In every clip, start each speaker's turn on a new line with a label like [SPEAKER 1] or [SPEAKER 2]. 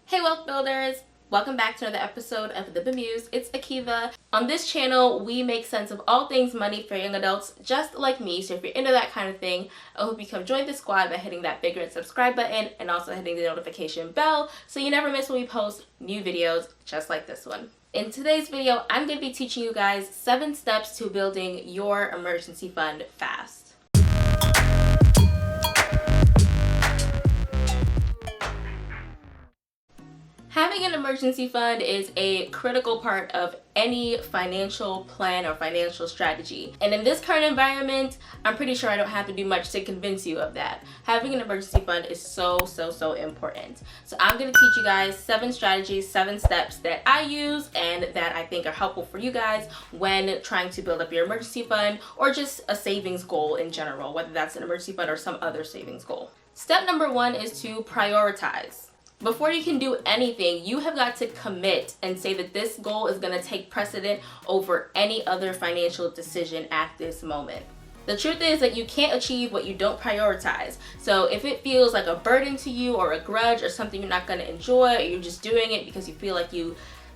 [SPEAKER 1] Hey wealth builders! Welcome back to another episode of The Bemuse. It's Akeiva. On this channel, we make sense of all things money for young adults just like me. So if you're into that kind of thing, I hope you come join the squad by hitting that big red subscribe button and also hitting the notification bell so you never miss when we post new videos just like this one. In today's video, I'm going to be teaching you guys 7 steps to building your emergency fund fast. Having an emergency fund is a critical part of any financial plan or financial strategy. And in this current environment, I'm pretty sure I don't have to do much to convince you of that. Having an emergency fund is so important. So I'm going to teach you guys 7 strategies, 7 steps that I use and that I think are helpful for you guys when trying to build up your emergency fund or just a savings goal in general, whether that's an emergency fund or some other savings goal. Step number 1 is to prioritize. Before you can do anything, you have got to commit and say that this goal is going to take precedent over any other financial decision at this moment. The truth is that you can't achieve what you don't prioritize. So if it feels like a burden to you or a grudge or something you're not going to enjoy, or you're just doing it because you feel like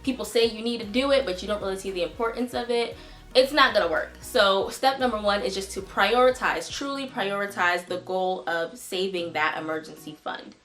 [SPEAKER 1] people say you need to do it, but you don't really see the importance of it, it's not going to work. So step number 1 is just to prioritize, truly prioritize the goal of saving that emergency fund.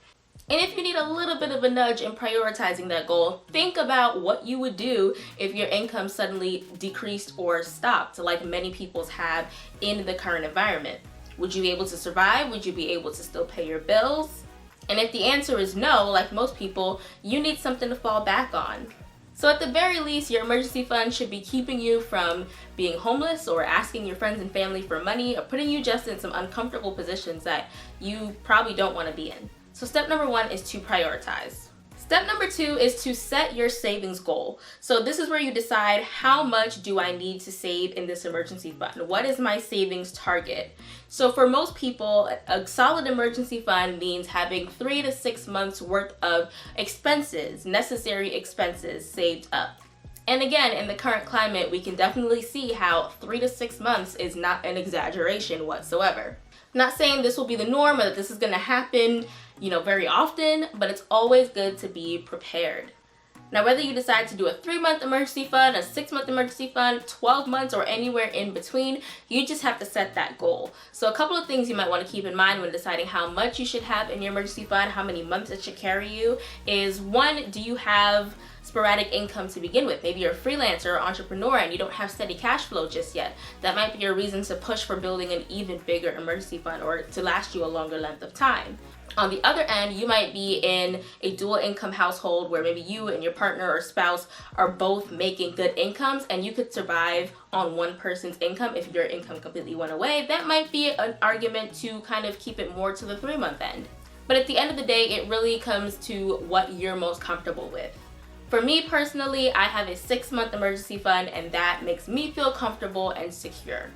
[SPEAKER 1] And if you need a little bit of a nudge in prioritizing that goal, think about what you would do if your income suddenly decreased or stopped, like many people's have in the current environment. Would you be able to survive? Would you be able to still pay your bills? And if the answer is no, like most people, you need something to fall back on. So at the very least, your emergency fund should be keeping you from being homeless or asking your friends and family for money or putting you just in some uncomfortable positions that you probably don't want to be in. So step number 1 is to prioritize. Step number 2 is to set your savings goal. So this is where you decide, how much do I need to save in this emergency fund? What is my savings target? So for most people, a solid emergency fund means having 3 to 6 months worth of expenses, necessary expenses saved up. And again, in the current climate, we can definitely see how 3 to 6 months is not an exaggeration whatsoever. I'm not saying this will be the norm or that this is going to happen, very often, but it's always good to be prepared. Now, whether you decide to do a 3-month emergency fund, a 6-month emergency fund, 12 months, or anywhere in between, you just have to set that goal. So a couple of things you might want to keep in mind when deciding how much you should have in your emergency fund, how many months it should carry you, is 1, do you have sporadic income to begin with? Maybe you're a freelancer or entrepreneur and you don't have steady cash flow just yet. That might be your reason to push for building an even bigger emergency fund or to last you a longer length of time. On the other end, you might be in a dual income household where maybe you and your partner or spouse are both making good incomes and you could survive on one person's income if your income completely went away. That might be an argument to kind of keep it more to the 3-month end. But at the end of the day, it really comes to what you're most comfortable with. For me personally, I have a 6-month emergency fund and that makes me feel comfortable and secure.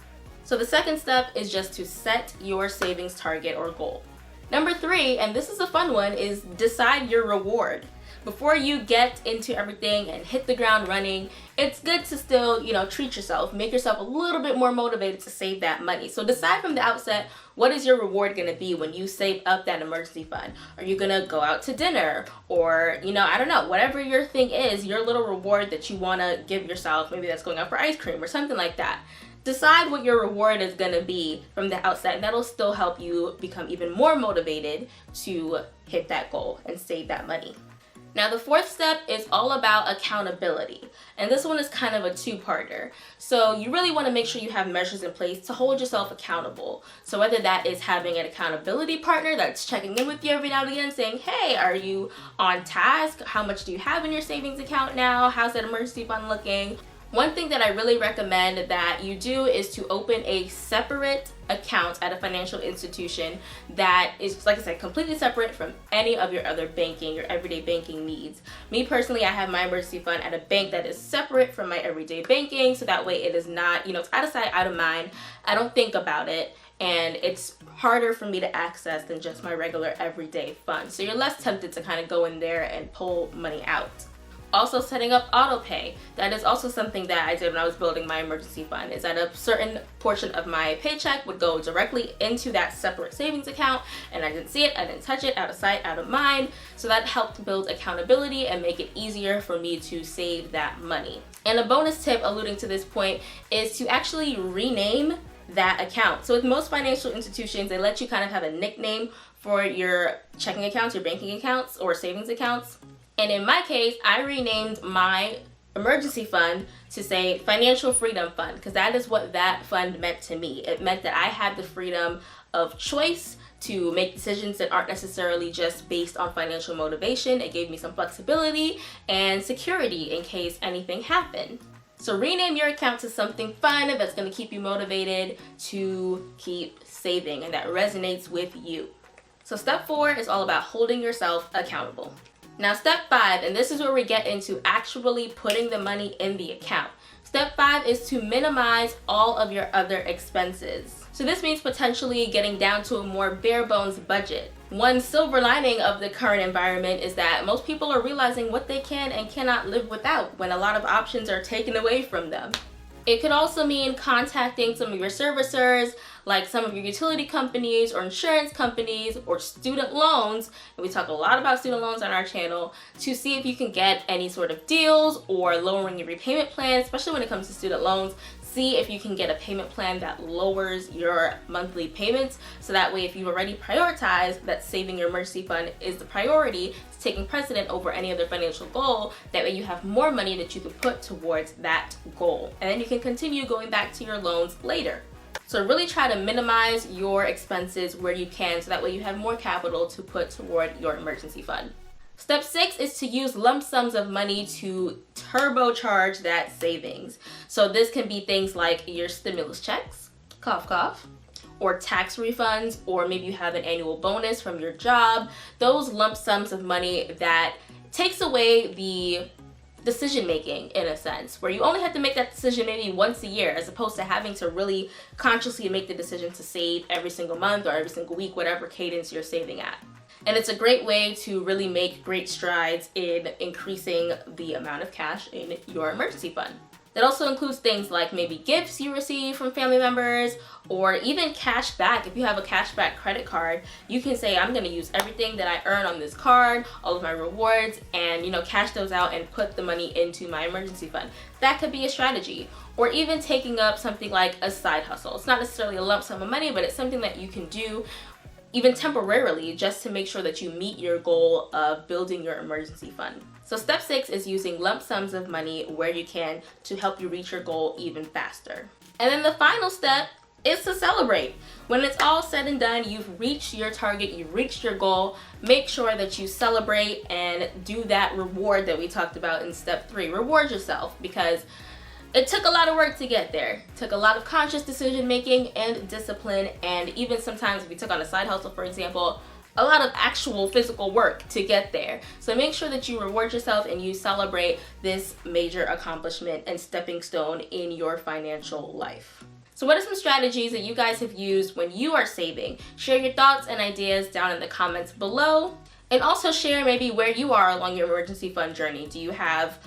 [SPEAKER 1] So the second step is just to set your savings target or goal. Number 3, and this is a fun one, is decide your reward. Before you get into everything and hit the ground running, it's good to still, treat yourself, make yourself a little bit more motivated to save that money. So decide from the outset, what is your reward going to be when you save up that emergency fund? Are you going to go out to dinner? Or, I don't know, whatever your thing is, your little reward that you want to give yourself, maybe that's going out for ice cream or something like that. Decide what your reward is going to be from the outset, and that'll still help you become even more motivated to hit that goal and save that money. Now, the 4th step is all about accountability, and this one is kind of a 2-parter. So you really want to make sure you have measures in place to hold yourself accountable. So whether that is having an accountability partner that's checking in with you every now and again saying, hey, are you on task? How much do you have in your savings account now? How's that emergency fund looking? One thing that I really recommend that you do is to open a separate account at a financial institution that is, like I said, completely separate from any of your other banking, your everyday banking needs. Me personally, I have my emergency fund at a bank that is separate from my everyday banking, so that way it is not, it's out of sight, out of mind. I don't think about it, and it's harder for me to access than just my regular everyday fund. So you're less tempted to kind of go in there and pull money out. Also setting up auto pay. That is also something that I did when I was building my emergency fund, is that a certain portion of my paycheck would go directly into that separate savings account, and I didn't see it, I didn't touch it, out of sight, out of mind. So that helped build accountability and make it easier for me to save that money. And a bonus tip alluding to this point is to actually rename that account. So with most financial institutions, they let you kind of have a nickname for your checking accounts, your banking accounts, or savings accounts. And in my case, I renamed my emergency fund to say Financial Freedom Fund, because that is what that fund meant to me. It meant that I had the freedom of choice to make decisions that aren't necessarily just based on financial motivation. It gave me some flexibility and security in case anything happened. So rename your account to something fun that's going to keep you motivated to keep saving and that resonates with you. So step 4 is all about holding yourself accountable. Now step 5, and this is where we get into actually putting the money in the account. Step 5 is to minimize all of your other expenses. So this means potentially getting down to a more bare bones budget. One silver lining of the current environment is that most people are realizing what they can and cannot live without when a lot of options are taken away from them. It could also mean contacting some of your servicers, like some of your utility companies or insurance companies or student loans, and we talk a lot about student loans on our channel, to see if you can get any sort of deals or lowering your repayment plan, especially when it comes to student loans. See if you can get a payment plan that lowers your monthly payments, so that way if you've already prioritized that saving your emergency fund is the priority, it's taking precedent over any other financial goal, that way you have more money that you can put towards that goal. And then you can continue going back to your loans later. So really try to minimize your expenses where you can, so that way you have more capital to put toward your emergency fund. Step 6 is to use lump sums of money to turbocharge that savings. So this can be things like your stimulus checks, cough cough, or tax refunds, or maybe you have an annual bonus from your job. Those lump sums of money that takes away the decision making, in a sense, where you only have to make that decision maybe once a year, as opposed to having to really consciously make the decision to save every single month or every single week, whatever cadence you're saving at. And it's a great way to really make great strides in increasing the amount of cash in your emergency fund. That also includes things like maybe gifts you receive from family members, or even cash back. If you have a cash back credit card, you can say, I'm going to use everything that I earn on this card, all of my rewards, and cash those out and put the money into my emergency fund. That could be a strategy. Or even taking up something like a side hustle. It's not necessarily a lump sum of money, but it's something that you can do even temporarily, just to make sure that you meet your goal of building your emergency fund. So step 6 is using lump sums of money where you can to help you reach your goal even faster. And then the final step is to celebrate. When it's all said and done, you've reached your target, you've reached your goal, make sure that you celebrate and do that reward that we talked about in step 3. Reward yourself, because it took a lot of work to get there. It took a lot of conscious decision making and discipline, and even sometimes if you took on a side hustle, for example, a lot of actual physical work to get there. So make sure that you reward yourself and you celebrate this major accomplishment and stepping stone in your financial life. So what are some strategies that you guys have used when you are saving? Share your thoughts and ideas down in the comments below. And also share maybe where you are along your emergency fund journey. Do you have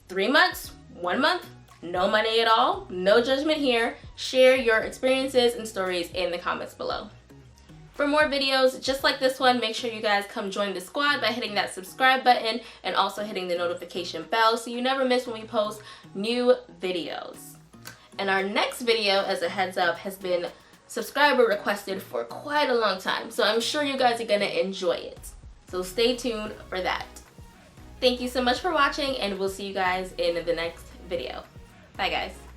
[SPEAKER 1] 3 months, 1 month, no money at all? No judgment here. Share your experiences and stories in the comments below. For more videos just like this one, make sure you guys come join the squad by hitting that subscribe button and also hitting the notification bell so you never miss when we post new videos. And our next video, as a heads up, has been subscriber requested for quite a long time, so I'm sure you guys are gonna enjoy it. So stay tuned for that. Thank you so much for watching, and we'll see you guys in the next video. Bye guys.